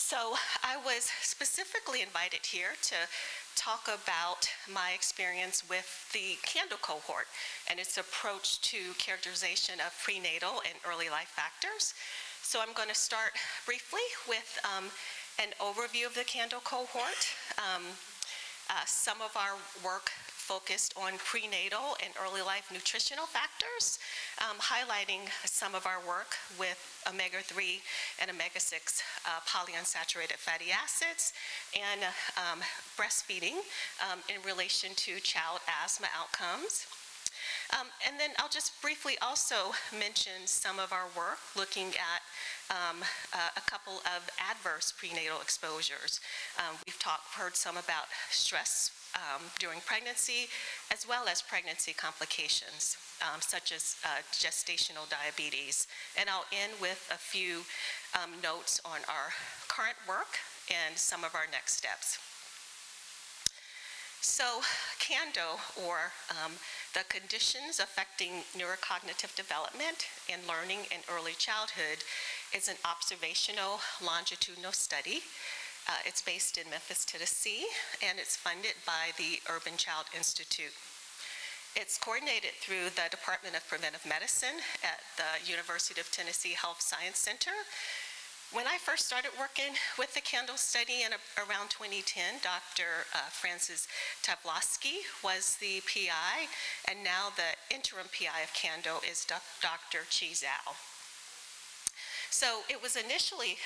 So I was specifically invited here to talk about my experience with the CANDLE cohort and its approach to characterization of prenatal and early life factors. So I'm going to start briefly with an overview of the CANDLE cohort. Some of our work focused on prenatal and early life nutritional factors, highlighting some of our work with omega-3 and omega-6 polyunsaturated fatty acids and breastfeeding in relation to child asthma outcomes. And then I'll just briefly also mention some of our work looking at a couple of adverse prenatal exposures. We've heard some about stress during pregnancy, as well as pregnancy complications, such as gestational diabetes. And I'll end with a few notes on our current work and some of our next steps. So CANDLE, or the conditions affecting neurocognitive development and learning in early childhood, is an observational longitudinal study. It's based in Memphis, Tennessee, and it's funded by the Urban Child Institute. It's coordinated through the Department of Preventive Medicine at the University of Tennessee Health Science Center. When I first started working with the CANDLE study in around 2010, Dr. Francis Tavlosky was the PI, and now the interim PI of CANDLE is Dr. Kecia. So it was initially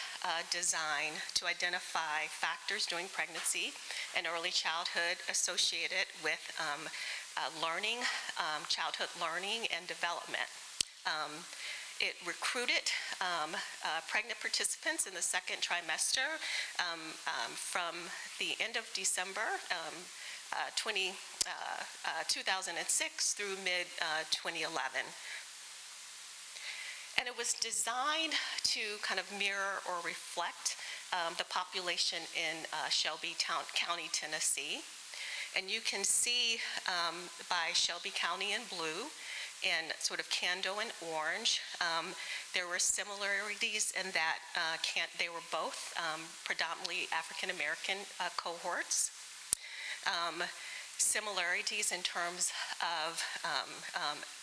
designed to identify factors during pregnancy and early childhood associated with learning, childhood learning and development. It recruited pregnant participants in the second trimester from the end of December 2006 through mid-2011. And it was designed to kind of mirror or reflect the population in Shelby County, Tennessee. And you can see by Shelby County in blue and sort of CANDLE in orange, there were similarities in that they were both predominantly African American cohorts. Similarities in terms of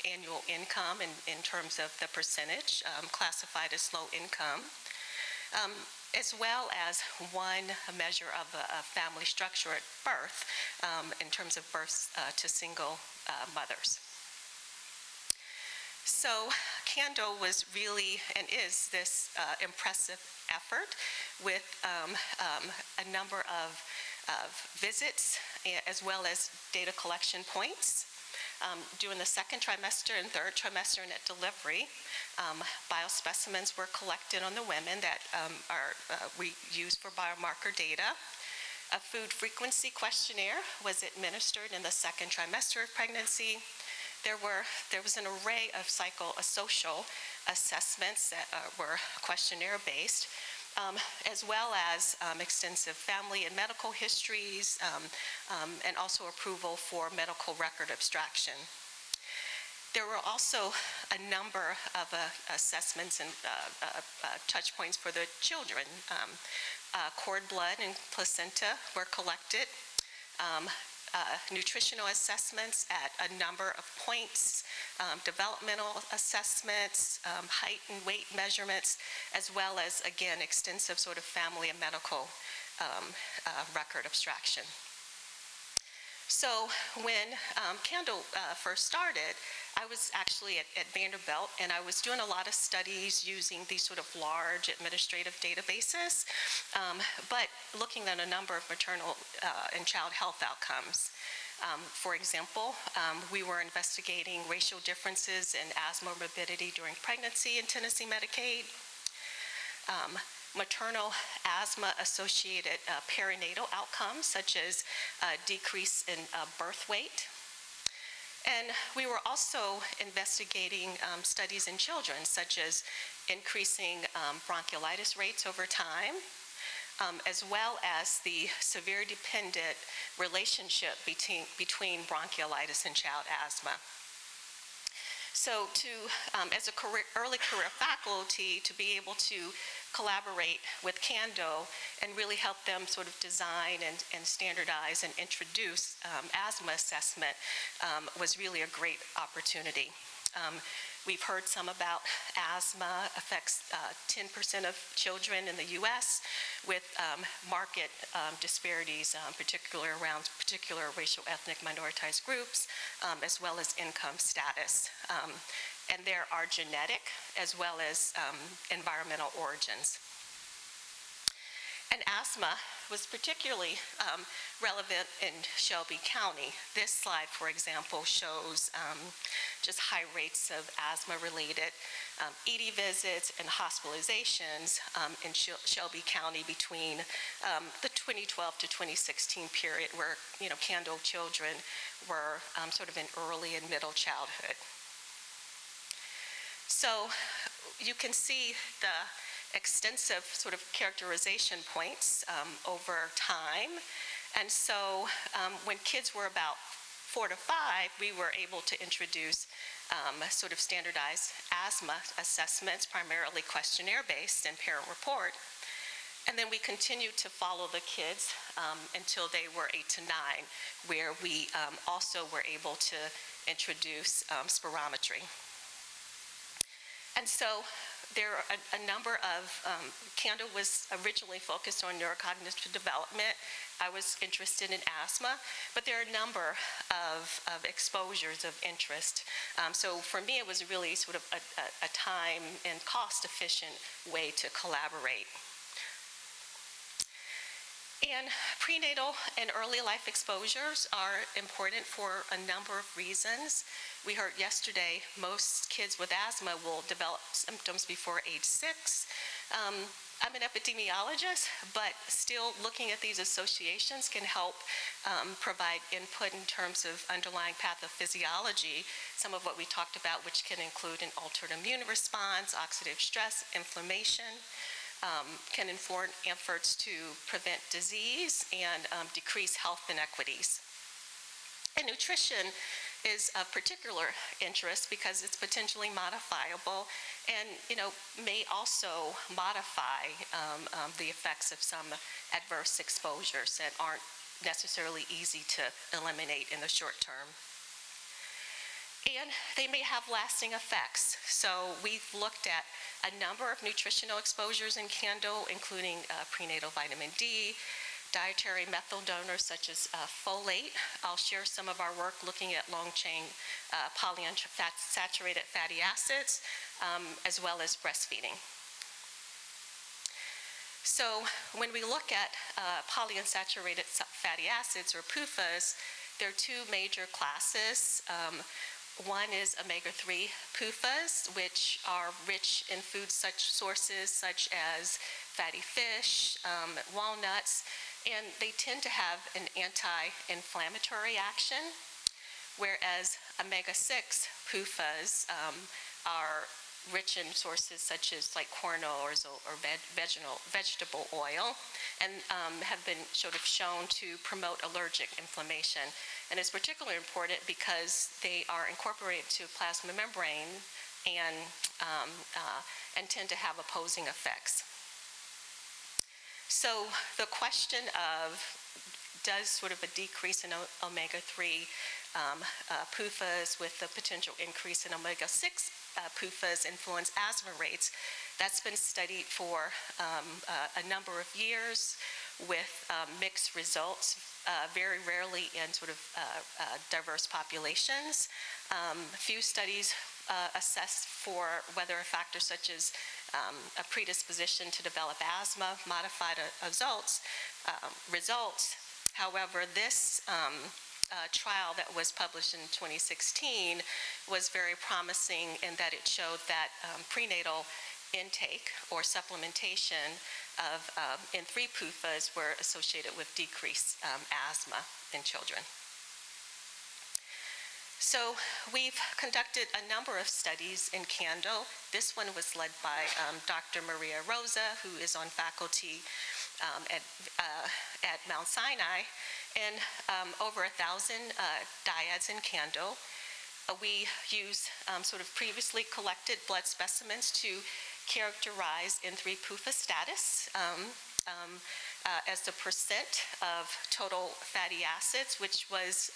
annual income and in terms of the percentage classified as low income, as well as one measure of a family structure at birth in terms of births to single mothers. So CANDLE was really and is this impressive effort with a number of visits as well as data collection points. During the second trimester and third trimester and at delivery, biospecimens were collected on the women that we use for biomarker data. A food frequency questionnaire was administered in the second trimester of pregnancy. There was an array of psychosocial assessments that were questionnaire-based, as well as extensive family and medical histories, and also approval for medical record abstraction. There were also a number of assessments and touch points for the children. Cord blood and placenta were collected. Nutritional assessments at a number of points, developmental assessments, height and weight measurements, as well as, again, extensive sort of family and medical record abstraction. So when CANDLE first started, I was actually at Vanderbilt, and I was doing a lot of studies using these sort of large administrative databases, but looking at a number of maternal and child health outcomes. For example, we were investigating racial differences in asthma morbidity during pregnancy in Tennessee Medicaid, maternal asthma-associated perinatal outcomes, such as decrease in birth weight. And we were also investigating studies in children, such as increasing bronchiolitis rates over time, as well as the severe-dependent relationship between bronchiolitis and child asthma. So as a early career faculty, to be able to collaborate with CANDO and really help them sort of design and standardize and introduce asthma assessment was really a great opportunity. We've heard some about asthma affects 10% of children in the U.S. with market disparities, particularly around particular racial, ethnic, minoritized groups, as well as income status. And there are genetic as well as environmental origins. And asthma was particularly relevant in Shelby County. This slide, for example, shows just high rates of asthma-related ED visits and hospitalizations in Shelby County between the 2012 to 2016 period, where CANDO children were sort of in early and middle childhood. So you can see the extensive sort of characterization points over time. And so when kids were about 4 to 5, we were able to introduce sort of standardized asthma assessments, primarily questionnaire-based and parent report. And then we continued to follow the kids until they were 8 to 9, where we also were able to introduce spirometry. And so there are a number of, CANDO was originally focused on neurocognitive development. I was interested in asthma, but there are a number of exposures of interest. So for me, it was really sort of a time and cost-efficient way to collaborate. And prenatal and early life exposures are important for a number of reasons. We heard yesterday most kids with asthma will develop symptoms before age 6. I'm an epidemiologist, but still looking at these associations can help provide input in terms of underlying pathophysiology, some of what we talked about, which can include an altered immune response, oxidative stress, inflammation. Can inform efforts to prevent disease and decrease health inequities. And nutrition is of particular interest because it's potentially modifiable and may also modify the effects of some adverse exposures that aren't necessarily easy to eliminate in the short term. And they may have lasting effects. So we've looked at a number of nutritional exposures in CANDO, including prenatal vitamin D, dietary methyl donors such as folate. I'll share some of our work looking at long-chain polyunsaturated fatty acids, as well as breastfeeding. So when we look at polyunsaturated fatty acids, or PUFAs, there are two major classes. One is omega-3 PUFAs, which are rich in food sources such as fatty fish, walnuts, and they tend to have an anti-inflammatory action, whereas omega-6 PUFAs are rich in sources such as like corn oils or vegetable oil, and have been sort of shown to promote allergic inflammation. And it's particularly important because they are incorporated to plasma membrane and tend to have opposing effects. So the question of does sort of a decrease in omega-3 PUFAs with the potential increase in omega-6 PUFAs influence asthma rates, that's been studied for a number of years with mixed results, very rarely in sort of diverse populations. A few studies assess for whether a factor such as a predisposition to develop asthma modified results. However, this trial that was published in 2016 was very promising in that it showed that prenatal intake or supplementation of N3 PUFAs were associated with decreased asthma in children. So we've conducted a number of studies in CANDO. This one was led by Dr. Maria Rosa, who is on faculty at Mount Sinai, and over 1,000 dyads in CANDO. We use sort of previously collected blood specimens to characterized in 3 PUFA status as the percent of total fatty acids, which was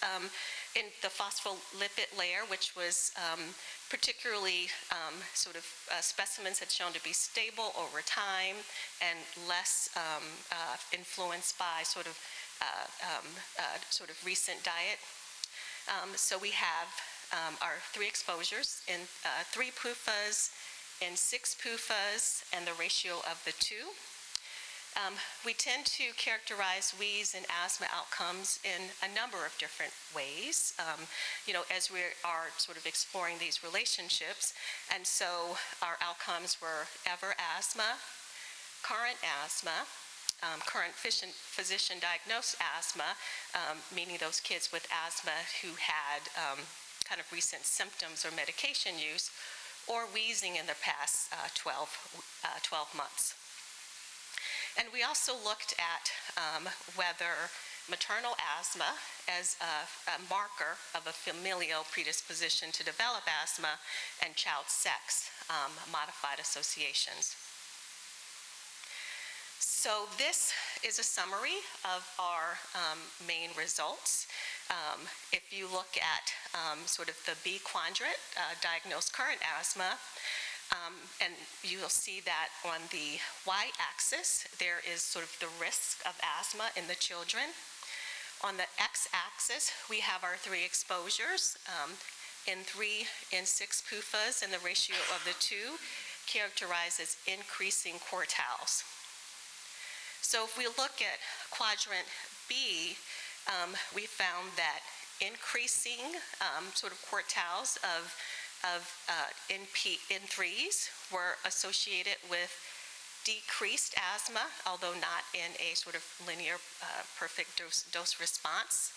in the phospholipid layer, which was particularly specimens had shown to be stable over time and less influenced by sort of recent diet. So we have our 3 exposures in 3 PUFAs, in 6 PUFAs, and the ratio of the 2. We tend to characterize wheeze and asthma outcomes in a number of different ways, as we are sort of exploring these relationships. And so our outcomes were ever asthma, current asthma, current physician-diagnosed asthma, meaning those kids with asthma who had kind of recent symptoms or medication use, or wheezing in the past 12 months. And we also looked at whether maternal asthma as a marker of a familial predisposition to develop asthma and child sex modified associations. So this is a summary of our main results. If you look at sort of the B quadrant, diagnosed current asthma, and you will see that on the y-axis, there is sort of the risk of asthma in the children. On the x-axis, we have our 3 exposures, in 6 PUFAs, and the ratio of the 2 characterized as increasing quartiles. So if we look at quadrant B, we found that increasing sort of quartiles of N3s were associated with decreased asthma, although not in a sort of linear perfect dose response.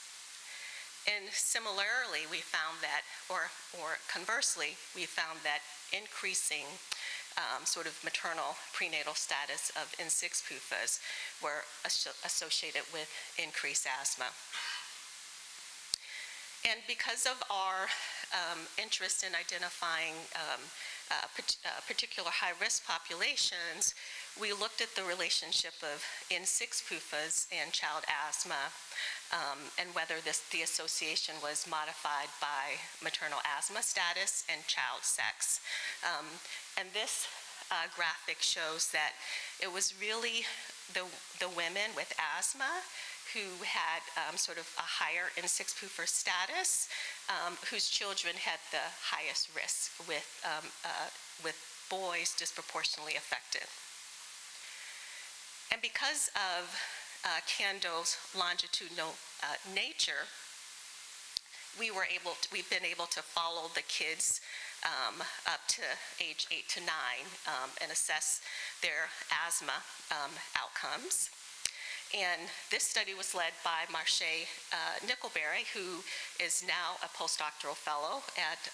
And similarly, we found that, or conversely, we found that increasing sort of maternal prenatal status of N6 PUFAs were associated with increased asthma. And because of our interest in identifying particular high-risk populations, we looked at the relationship of N6 PUFAs and child asthma, and whether the association was modified by maternal asthma status and child sex. And this graphic shows that it was really the women with asthma who had sort of a higher N6 PUFA status, whose children had the highest risk, with boys disproportionately affected. And because of Cando's longitudinal nature, we've been able to follow the kids up to age 8 to 9 and assess their asthma outcomes. And this study was led by Marche Nickelberry, who is now a postdoctoral fellow at,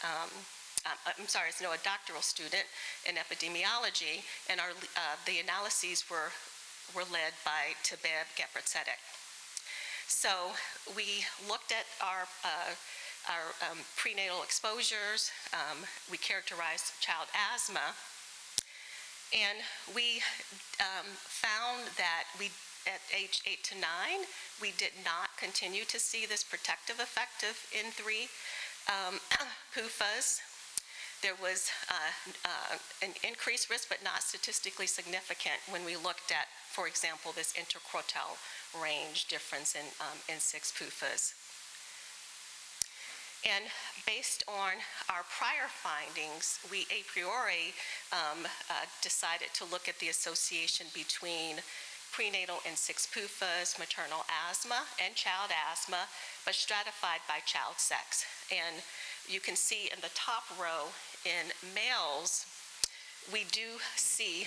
a doctoral student in epidemiology, and the analyses were led by Tabeb Gebrtsetic. So we looked at our prenatal exposures, we characterized child asthma, and we found that at age 8 to 9, we did not continue to see this protective effect of N3 PUFAs. There was an increased risk, but not statistically significant when we looked at, for example, this interquartile range difference in N6 PUFAs. And based on our prior findings, we a priori decided to look at the association between prenatal N6 PUFAs, maternal asthma, and child asthma, but stratified by child sex. And you can see in the top row in males, we do see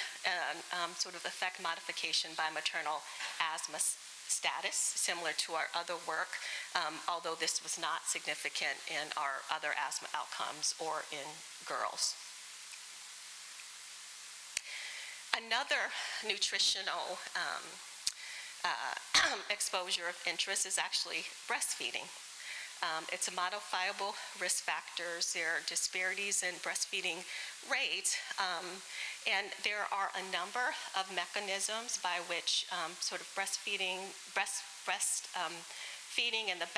sort of effect modification by maternal asthma status, similar to our other work, although this was not significant in our other asthma outcomes or in girls. Another nutritional exposure of interest is actually breastfeeding. It's a modifiable risk factors. There are disparities in breastfeeding rates, and there are a number of mechanisms by which sort of feeding and the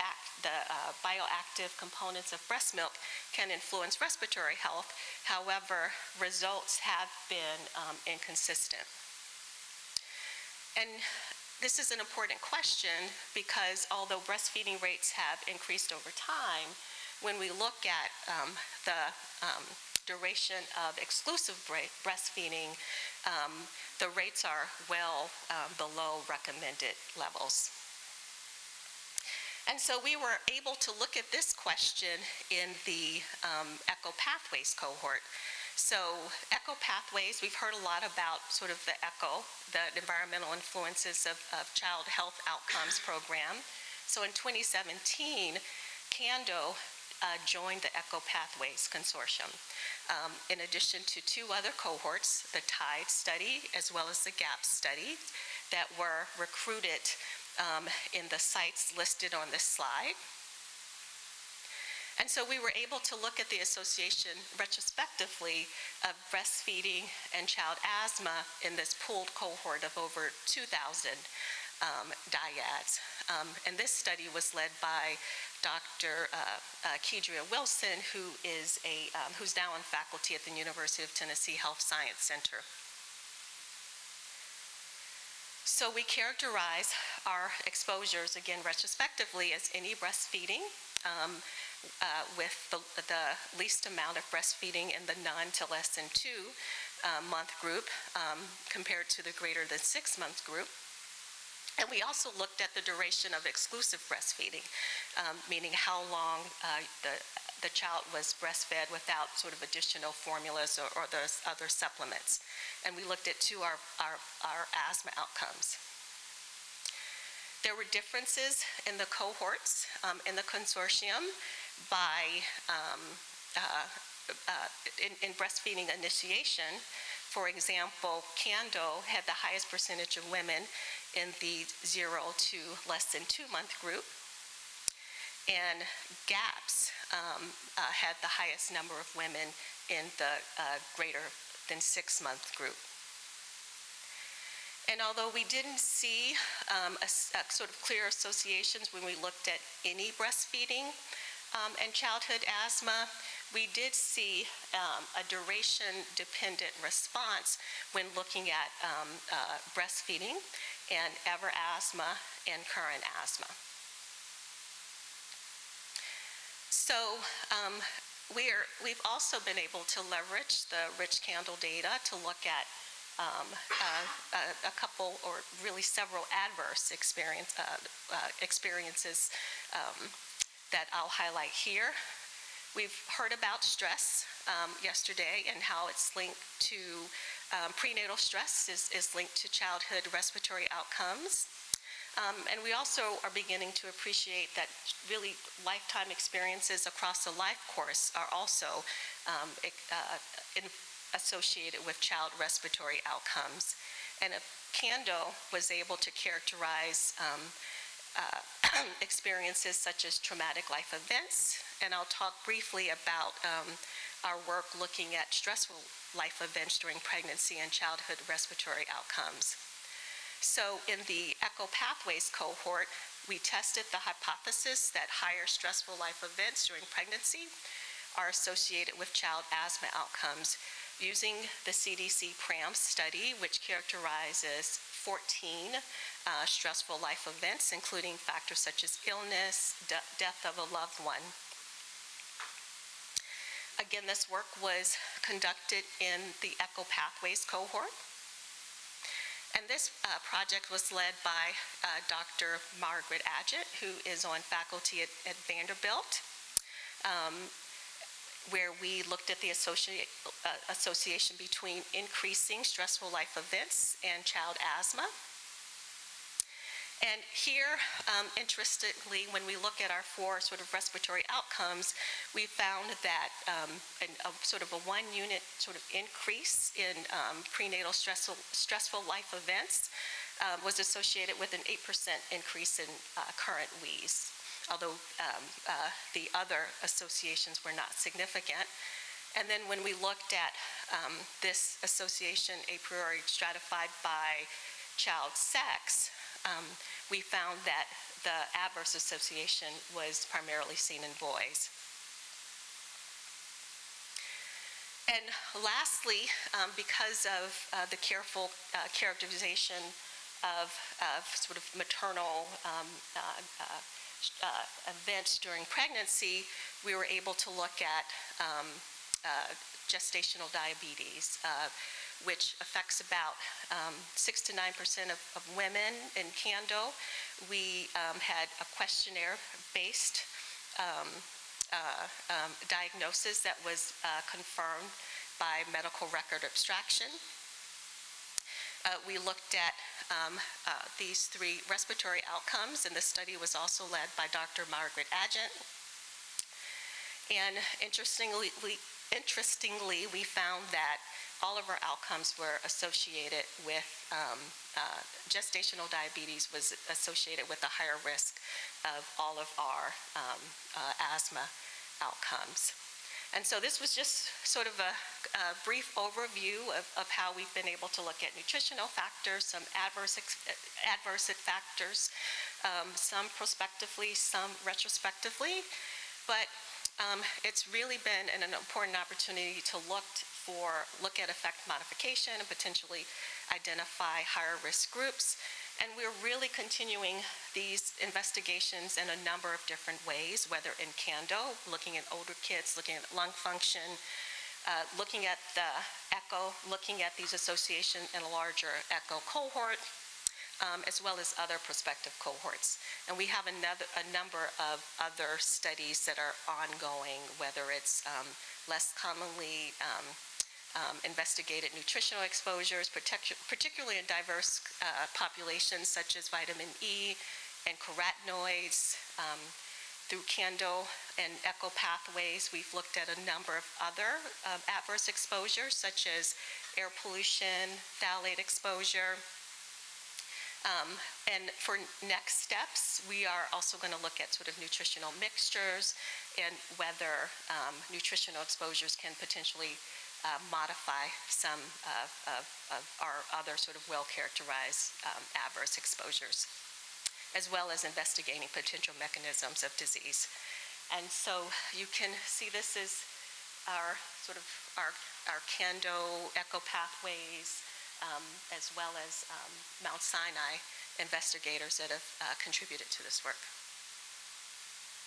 bioactive components of breast milk can influence respiratory health. However, results have been inconsistent. And this is an important question because although breastfeeding rates have increased over time, when we look at the duration of exclusive breastfeeding, the rates are well below recommended levels. And so we were able to look at this question in the ECHO pathways cohort. So ECHO pathways, we've heard a lot about sort of the ECHO, the Environmental Influences of Child Health Outcomes program. So in 2017, CANDO joined the ECHO Pathways Consortium. In addition to two other cohorts, the TIDE study as well as the GAP study that were recruited in the sites listed on this slide. And so we were able to look at the association retrospectively of breastfeeding and child asthma in this pooled cohort of over 2,000 dyads. And this study was led by Dr. Kecia Wilson, who's now on faculty at the University of Tennessee Health Science Center. So we characterize our exposures, again, retrospectively as any breastfeeding with the least amount of breastfeeding in the none to less than 2 month group compared to the greater than 6 month group. And we also looked at the duration of exclusive breastfeeding, meaning how long the child was breastfed without sort of additional formulas or the other supplements. And we looked at our asthma outcomes. There were differences in the cohorts in the consortium by in breastfeeding initiation. For example, CANDO had the highest percentage of women in the 0 to less than 2 month group, and GAPS had the highest number of women in the greater than 6 month group. And although we didn't see a sort of clear associations when we looked at any breastfeeding and childhood asthma, we did see a duration-dependent response when looking at breastfeeding and ever asthma and current asthma. So we've also been able to leverage the rich candle data to look at a couple or really several adverse experiences that I'll highlight here. We've heard about stress yesterday and how it's linked to prenatal stress is linked to childhood respiratory outcomes. And we also are beginning to appreciate that really lifetime experiences across the life course are also associated with child respiratory outcomes. And CANDO was able to characterize experiences such as traumatic life events, and I'll talk briefly about our work looking at stressful life events during pregnancy and childhood respiratory outcomes. So in the ECHO pathways cohort, we tested the hypothesis that higher stressful life events during pregnancy are associated with child asthma outcomes using the CDC PRAM study, which characterizes 14 stressful life events, including factors such as illness, death of a loved one. Again, this work was conducted in the ECHO pathways cohort. And this project was led by Dr. Margaret Adjett, who is on faculty at Vanderbilt, where we looked at the association between increasing stressful life events and child asthma. And here, interestingly, when we look at our 4 sort of respiratory outcomes, we found that a sort of a 1 unit sort of increase in prenatal stressful life events was associated with an 8% increase in current wheeze. although the other associations were not significant. And then when we looked at this association a priori stratified by child sex, we found that the adverse association was primarily seen in boys. And lastly, because of the careful characterization of sort of maternal events during pregnancy, we were able to look at gestational diabetes, which affects about 6 to 9% of women in Cando. We had a questionnaire-based diagnosis that was confirmed by medical record abstraction. We looked at these 3 respiratory outcomes, and the study was also led by Dr. Margaret Agent. And interestingly, we found that all of our outcomes were associated with gestational diabetes was associated with a higher risk of all of our asthma outcomes. And so this was just sort of a brief overview of how we've been able to look at nutritional factors, some adverse factors, some prospectively, some retrospectively. But it's really been an important opportunity to look at effect modification and potentially identify higher risk groups. And we're really continuing these investigations in a number of different ways, whether in Cando, looking at older kids, looking at lung function, looking at the echo, looking at these associations in a larger echo cohort, as well as other prospective cohorts. And we have a number of other studies that are ongoing, whether it's less commonly investigated nutritional exposures, particularly in diverse populations such as vitamin E and carotenoids. Through Cando and echo pathways, we've looked at a number of other adverse exposures, such as air pollution, phthalate exposure. And for next steps, we are also going to look at sort of nutritional mixtures and whether nutritional exposures can potentially modify some of our other sort of well-characterized adverse exposures, as well as investigating potential mechanisms of disease. And so you can see this is our sort of our Cando echo pathways, as well as Mount Sinai investigators that have contributed to this work.